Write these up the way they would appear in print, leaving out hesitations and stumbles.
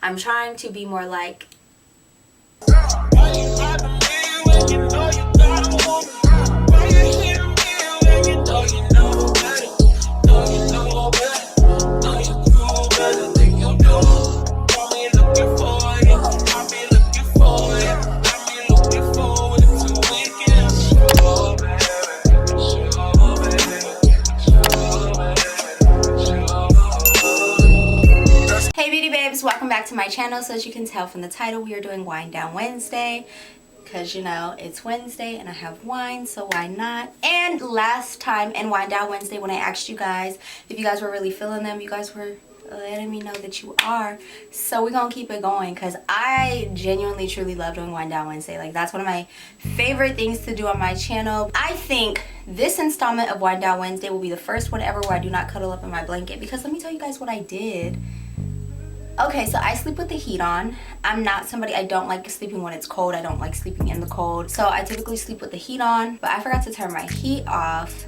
I'm trying to be more like welcome back to my channel. So as you can tell from the title, we are doing Wind Down Wednesday because you know it's Wednesday and I have wine, so why not? And last time in Wind Down Wednesday, when I asked you guys if you guys were really feeling them, you guys were letting me know that you are. So we're gonna keep it going because I genuinely truly love doing Wind Down Wednesday. Like, that's one of my favorite things to do on my channel. I think this installment of Wind Down Wednesday will be the first one ever where I do not cuddle up in my blanket, because let me tell you guys what I did. Okay, so I sleep with the heat on. I'm not somebody, I don't like sleeping when it's cold. I don't like sleeping in the cold. So I typically sleep with the heat on, but I forgot to turn my heat off.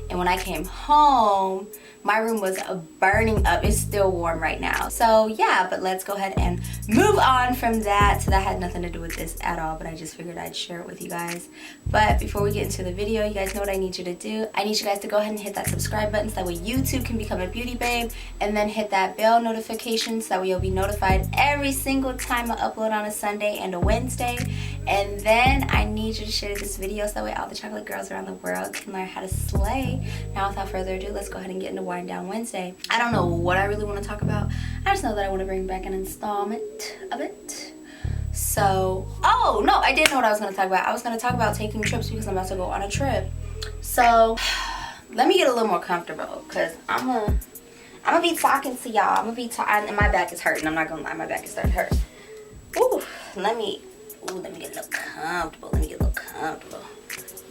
And when I came home, my room was burning up. It's still warm right now. So yeah, but let's go ahead and move on from that. So that had nothing to do with this at all, but I just figured I'd share it with you guys. But before we get into the video, you guys know what I need you to do. I need you guys to go ahead and hit that subscribe button so that way YouTube can become a beauty babe, and then hit that bell notification so that way you'll be notified every single time I upload on a Sunday and a Wednesday. And then I need you to share this video so that way all the chocolate girls around the world can learn how to slay. Now without further ado, let's go ahead and get into Wind Down Wednesday. I don't know what I really want to talk about. I just know that I want to bring back an installment of it. So, oh no, I didn't know what I was going to talk about. I was going to talk about taking trips because I'm about to go on a trip. So let me get a little more comfortable because I'm gonna be talking to y'all. I'm gonna be talking, and my back is hurting. I'm not gonna lie, my back is starting to hurt. Ooh, let me get a little comfortable.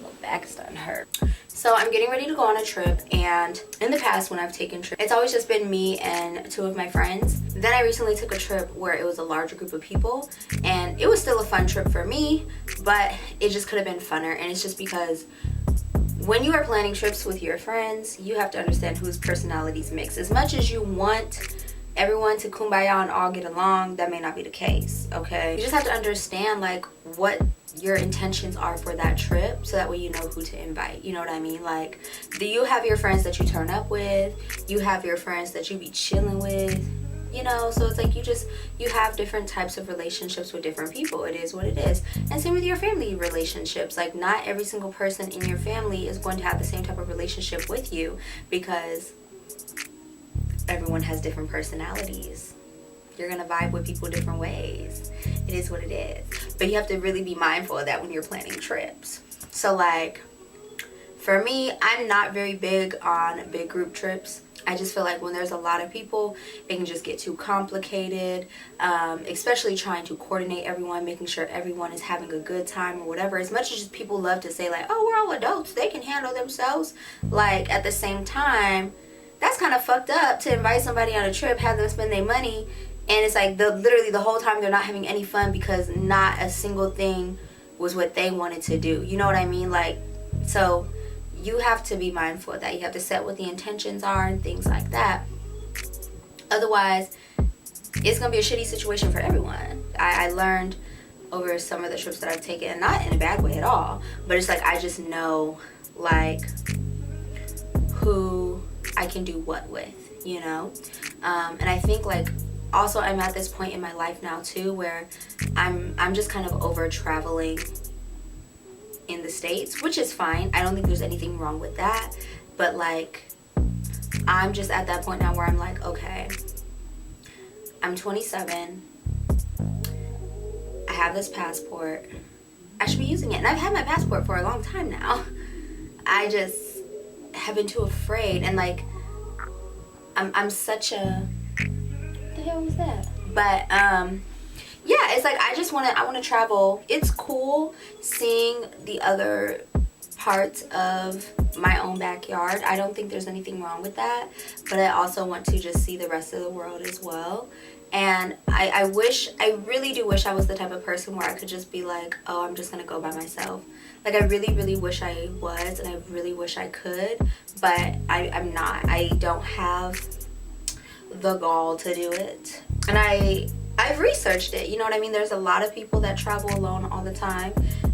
My back is starting to hurt. So I'm getting ready to go on a trip, and in the past when I've taken trips, it's always just been me and two of my friends. Then I recently took a trip where it was a larger group of people, and it was still a fun trip for me, but it just could have been funner. And it's just because when you are planning trips with your friends, you have to understand whose personalities mix. As much as you want everyone to kumbaya and all get along, that may not be the case, okay? You just have to understand like what your intentions are for that trip, so that way you know who to invite. You know what I mean? Like, do you have your friends that you turn up with? You have your friends that you be chilling with, you know? So it's like you have different types of relationships with different people. It is what it is. And same with your family relationships. Like, not every single person in your family is going to have the same type of relationship with you, because everyone has different personalities. You're gonna vibe with people different ways. It is what it is. But you have to really be mindful of that when you're planning trips. So like, for me, I'm not very big on big group trips. I just feel like when there's a lot of people, it can just get too complicated, especially trying to coordinate everyone, making sure everyone is having a good time or whatever. As much as people love to say like, oh, we're all adults, they can handle themselves. Like, at the same time, that's kind of fucked up to invite somebody on a trip, have them spend their money, and it's like literally the whole time they're not having any fun because not a single thing was what they wanted to do. You know what I mean? Like, so you have to be mindful of that. You have to set what the intentions are and things like that. Otherwise, it's going to be a shitty situation for everyone. I learned over some of the trips that I've taken, not in a bad way at all, but it's like I just know like who I can do what with, you know? And I think like also I'm at this point in my life now too where I'm just kind of over traveling in the States, which is fine. I don't think there's anything wrong with that, but like I'm just at that point now where I'm like, okay, I'm 27, I have this passport, I should be using it, and I've had my passport for a long time now. I just have been too afraid, and like I'm such a, what the hell was that? But yeah, it's like I want to travel. It's cool seeing the other parts of my own backyard. I don't think there's anything wrong with that, but I also want to just see the rest of the world as well. And I really do wish I was the type of person where I could just be like, oh, I'm just gonna go by myself. Like, I really wish I was, and I really wish I could, but I'm not. I don't have the gall to do it. And I've researched it, you know what I mean? There's a lot of people that travel alone all the time,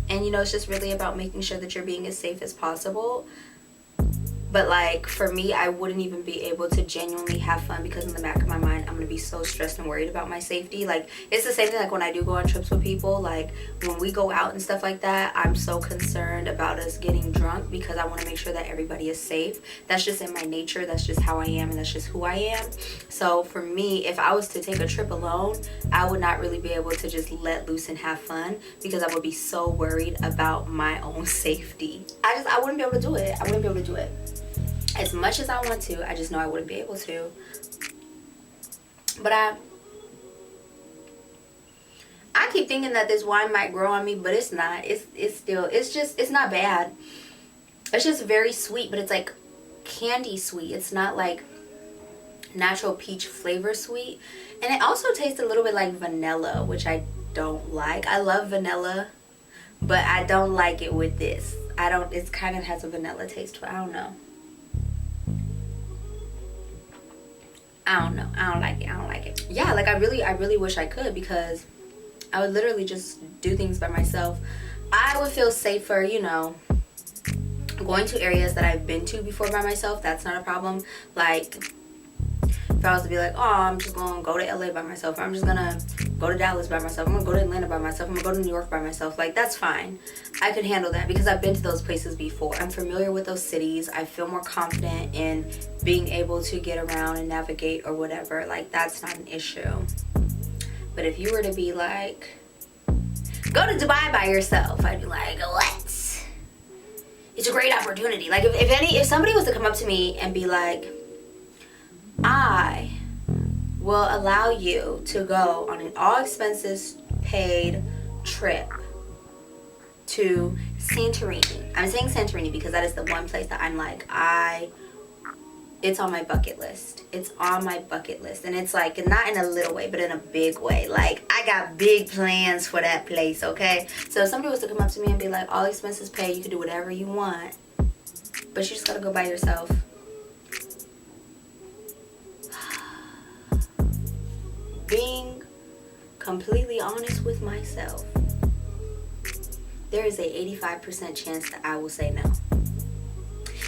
and you know, it's just really about making sure that you're being as safe as possible. But like for me, I wouldn't even be able to genuinely have fun because in the back of my mind, I'm gonna be so stressed and worried about my safety. Like it's the same thing like when I do go on trips with people, like when we go out and stuff like that, I'm so concerned about us getting drunk because I want to make sure that everybody is safe. That's just in my nature, that's just how I am, and that's just who I am. So for me, if I was to take a trip alone, I would not really be able to just let loose and have fun because I would be so worried about my own safety. I wouldn't be able to do it. I wouldn't be able to do it. As much as I want to, I just know I wouldn't be able to. But I keep thinking that this wine might grow on me, but it's not. It's not bad. It's just very sweet, but it's like candy sweet. It's not like natural peach flavor sweet. And it also tastes a little bit like vanilla, which I don't like. I love vanilla, but I don't like it with this. It kind of has a vanilla taste, but I don't know. I don't know. I don't like it. Yeah, like I really wish I could, because I would literally just do things by myself. I would feel safer, you know, going to areas that I've been to before by myself. That's not a problem. Like if I was to be like, oh, I'm just gonna go to LA by myself, or I'm just gonna go to Dallas by myself, I'm gonna go to Atlanta by myself, I'm gonna go to New York by myself, like that's fine. I could handle that because I've been to those places before. I'm familiar with those cities. I feel more confident in being able to get around and navigate or whatever. Like that's not an issue. But if you were to be like, go to Dubai by yourself, I'd be like, what? It's a great opportunity. Like if somebody was to come up to me and be like, I will allow you to go on an all expenses paid trip to Santorini. I'm saying Santorini because that is the one place that I'm like, it's on my bucket list. It's on my bucket list. And it's like, not in a little way, but in a big way. Like, I got big plans for that place, okay? So if somebody was to come up to me and be like, all expenses paid, you can do whatever you want, but you just gotta go by yourself. Being completely honest with myself, there is a 85% chance that I will say no.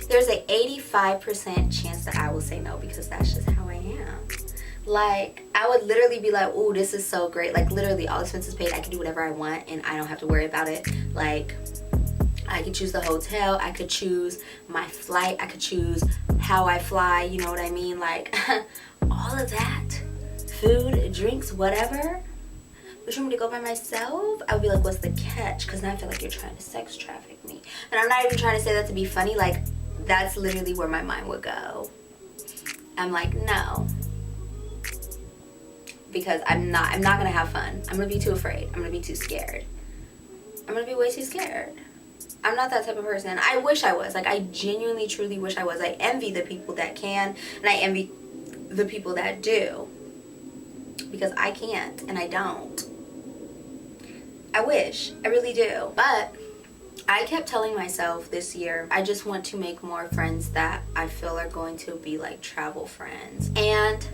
There's a 85% chance that I will say no because that's just how I am. Like, I would literally be like, ooh, this is so great. Like, literally, all expenses paid. I can do whatever I want, and I don't have to worry about it. Like, I could choose the hotel. I could choose my flight. I could choose how I fly. You know what I mean? Like, all of that. Food, drinks, whatever. But you want me to go by myself? I would be like, what's the catch? Because now I feel like you're trying to sex traffic me. And I'm not even trying to say that to be funny. Like, that's literally where my mind would go. I'm like, no. Because I'm not gonna have fun. I'm gonna be too afraid. I'm gonna be too scared. I'm gonna be way too scared. I'm not that type of person. I wish I was. Like, I genuinely, truly wish I was. I envy the people that can, and I envy the people that do. Because I can't, and I don't. I wish. I really do. But I kept telling myself this year, I just want to make more friends that I feel are going to be like travel friends. And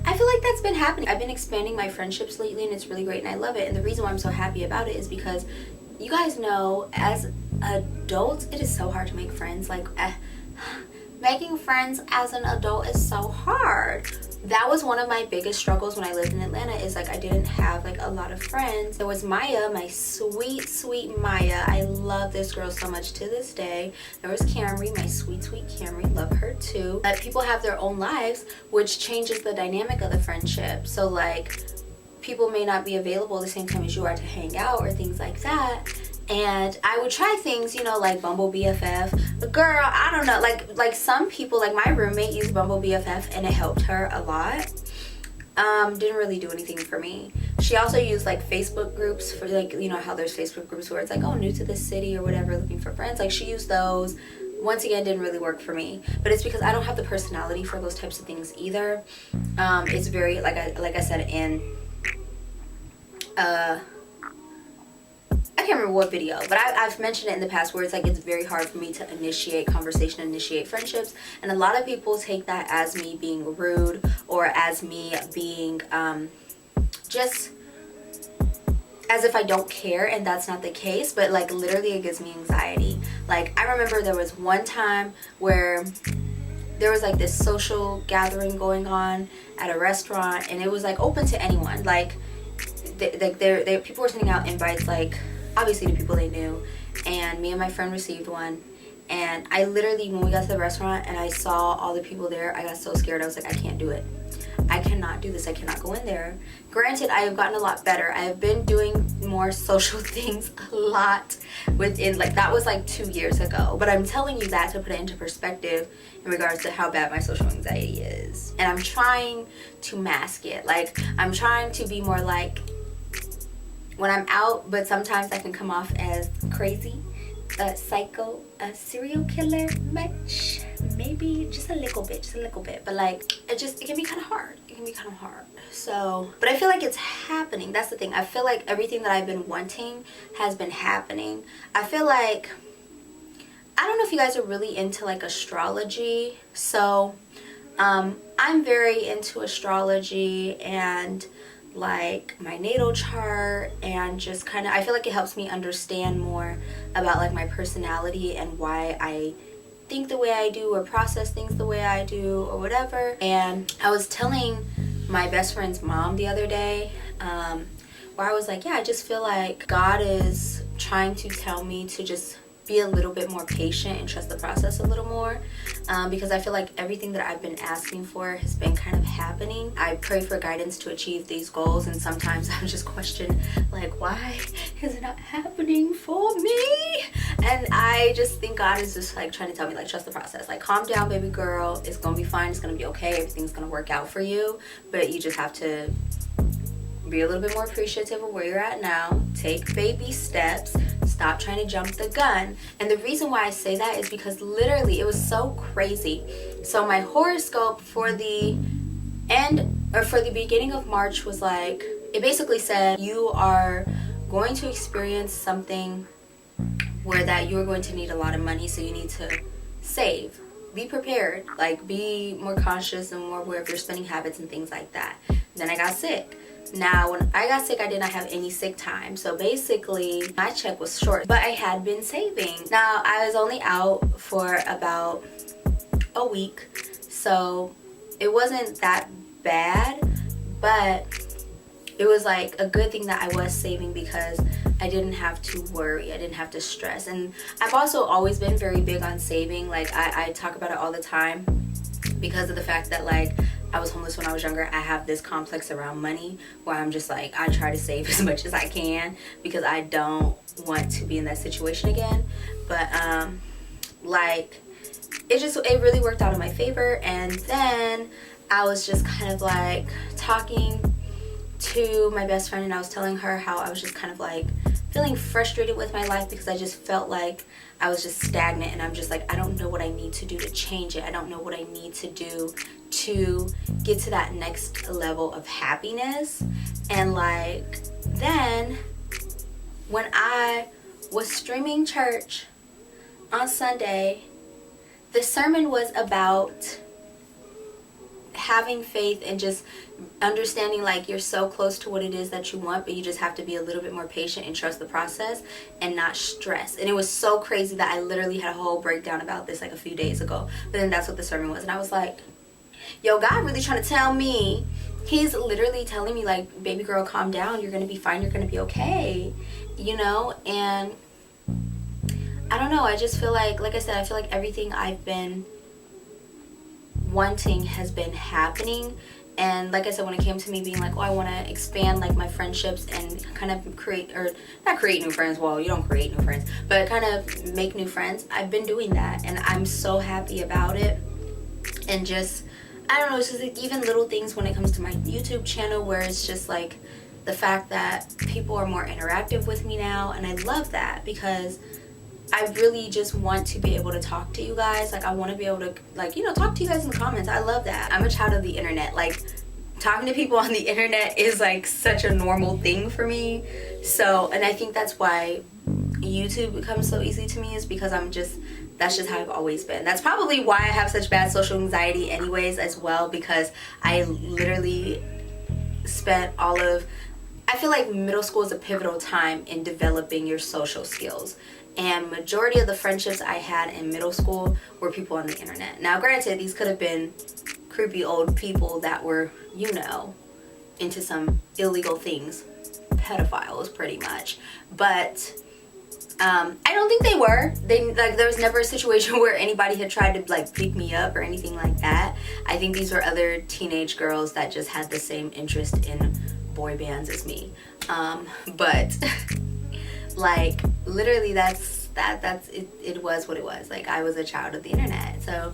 I feel like that's been happening. I've been expanding my friendships lately, and it's really great, and I love it. And the reason why I'm so happy about it is because you guys know, as adults, it is so hard to make friends. Like, making friends as an adult is so hard. That was one of my biggest struggles when I lived in Atlanta, is like I didn't have like a lot of friends. There was Maya, my sweet Maya. I love this girl so much to this day. There was Camry, my sweet Camry. Love her too. But people have their own lives, which changes the dynamic of the friendship. So like, people may not be available at the same time as you are to hang out or things like that. And I would try things, you know, like Bumble BFF. But girl, I don't know, like some people, like my roommate used Bumble BFF and it helped her a lot. Didn't really do anything for me. She also used like Facebook groups for, like, you know how there's Facebook groups where it's like, oh, new to this city or whatever, looking for friends. Like, she used those. Once again, didn't really work for me. But it's because I don't have the personality for those types of things either. It's very, like I said, in I can't remember what video, but I've mentioned it in the past where it's like it's very hard for me to initiate conversation, initiate friendships, and a lot of people take that as me being rude or as me being just as if I don't care, and that's not the case. But like literally it gives me anxiety. Like I remember there was one time where there was like this social gathering going on at a restaurant, and it was like open to anyone. Like people were sending out invites, like obviously to people they knew, and me and my friend received one. And I literally, when we got to the restaurant and I saw all the people there, I got so scared. I was like, I can't do it. I cannot do this. I cannot go in there. Granted, I have gotten a lot better. I have been doing more social things a lot within, like, that was like 2 years ago. But I'm telling you that to put it into perspective in regards to how bad my social anxiety is. And I'm trying to mask it. Like, I'm trying to be more like when I'm out, but sometimes I can come off as crazy, a psycho, a serial killer much. Maybe just a little bit, but like it can be kind of hard. So, but I feel like it's happening. That's the thing. I feel like everything that I've been wanting has been happening. I feel like, I don't know if you guys are really into like astrology. So I'm very into astrology and like my natal chart, and just kind of, I feel like it helps me understand more about like my personality and why I think the way I do or process things the way I do or whatever. And I was telling my best friend's mom the other day where I was like, yeah, I just feel like God is trying to tell me to just be a little bit more patient and trust the process a little more, because I feel like everything that I've been asking for has been kind of happening. I pray for guidance to achieve these goals, and sometimes I'm just questioning like, why is it not happening for me? And I just think God is just like trying to tell me, like, trust the process, like, calm down, baby girl, it's gonna be fine, it's gonna be okay, everything's gonna work out for you. But you just have to be a little bit more appreciative of where you're at now, take baby steps, stop trying to jump the gun. And the reason why I say that is because literally it was so crazy. So my horoscope for the beginning of March was like, it basically said you are going to experience something where that you're going to need a lot of money, so you need to save, be prepared, like be more conscious and more aware of your spending habits and things like that. Then I got sick. Now, when I got sick, I did not have any sick time. So basically, my check was short, but I had been saving. Now, I was only out for about a week, so it wasn't that bad, but it was like a good thing that I was saving because I didn't have to worry. I didn't have to stress. And I've also always been very big on saving. Like, I talk about it all the time because of the fact that, like, I was homeless when I was younger. I have this complex around money where I'm just like, I try to save as much as I can because I don't want to be in that situation again. But like, it really worked out in my favor. And then I was just kind of like talking to my best friend, and I was telling her how I was just kind of like feeling frustrated with my life because I just felt like I was just stagnant, and I'm just like, I don't know what I need to do to change it. I don't know what I need to do to get to that next level of happiness. And like, then when I was streaming church on Sunday, the sermon was about having faith and just understanding like you're so close to what it is that you want, but you just have to be a little bit more patient and trust the process and not stress. And it was so crazy that I literally had a whole breakdown about this like a few days ago, but then that's what the sermon was. And I was like, yo, God really trying to tell me, he's literally telling me like, baby girl, calm down, you're gonna be fine, you're gonna be okay, you know? And I don't know, I just feel like I said, I feel like everything I've been wanting has been happening. And like I said, when it came to me being like, oh, I want to expand like my friendships and kind of create, or not create new friends, well, you don't create new friends, but kind of make new friends, I've been doing that, and I'm so happy about it. And just, I don't know, it's just like even little things when it comes to my YouTube channel where it's just like the fact that people are more interactive with me now, and I love that because I really just want to be able to talk to you guys. Like, I want to be able to, like, you know, talk to you guys in the comments. I love that. I'm a child of the internet. Like, talking to people on the internet is like such a normal thing for me. So, and I think that's why YouTube becomes so easy to me is because that's just how I've always been. That's probably why I have such bad social anxiety anyways as well, because I literally spent I feel like middle school is a pivotal time in developing your social skills. And majority of the friendships I had in middle school were people on the internet. Now, granted, these could have been creepy old people that were, you know, into some illegal things. Pedophiles, pretty much. But I don't think they were. There was never a situation where anybody had tried to like pick me up or anything like that. I think these were other teenage girls that just had the same interest in boy bands as me. But like literally that's it. It was what it was. Like, I was a child of the internet. So,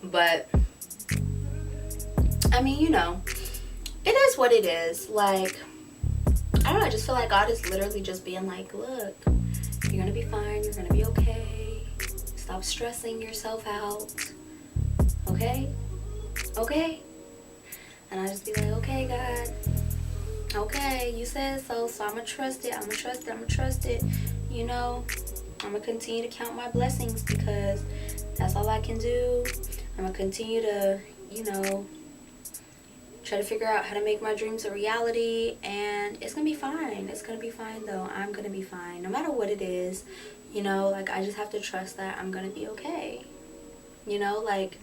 but I mean, you know, it is what it is. Like, I don't know, I just feel like God is literally just being like, look, you're gonna be fine, you're gonna be okay. Stop stressing yourself out. Okay? Okay? And I just be like, okay, God. Okay, you said so I'ma trust it, I'ma trust it. You know, I'm gonna continue to count my blessings because that's all I can do. I'm gonna continue to, you know, try to figure out how to make my dreams a reality, and it's gonna be fine. It's gonna be fine though. I'm gonna be fine no matter what it is. You know, like, I just have to trust that I'm gonna be okay. You know, like,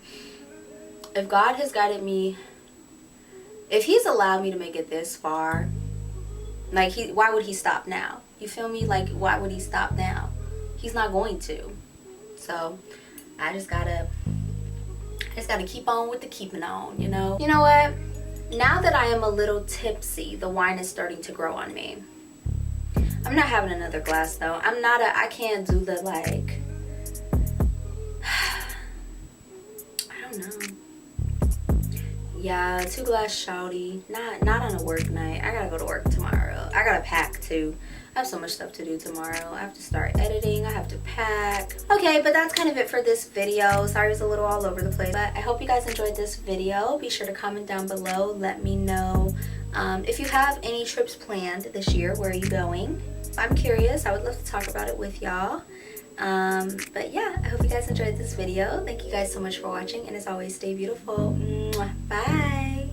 if God has guided me, if he's allowed me to make it this far, like, why would he stop now? You feel me? Like, why would he stop now? He's not going to. So I just gotta keep on with the keeping on, you know? You know what? Now that I am a little tipsy, the wine is starting to grow on me. I'm not having another glass though. I can't do the like, I don't know. Yeah, 2 glass shouty. Not on a work night. I gotta go to work tomorrow. I gotta pack too. I have so much stuff to do tomorrow. I have to start editing. I have to pack. Okay, but that's kind of it for this video. Sorry, it's a little all over the place. But I hope you guys enjoyed this video. Be sure to comment down below. Let me know if you have any trips planned this year. Where are you going? I'm curious. I would love to talk about it with y'all. But yeah, I hope you guys enjoyed this video. Thank you guys so much for watching. And as always, stay beautiful. Mwah. Bye.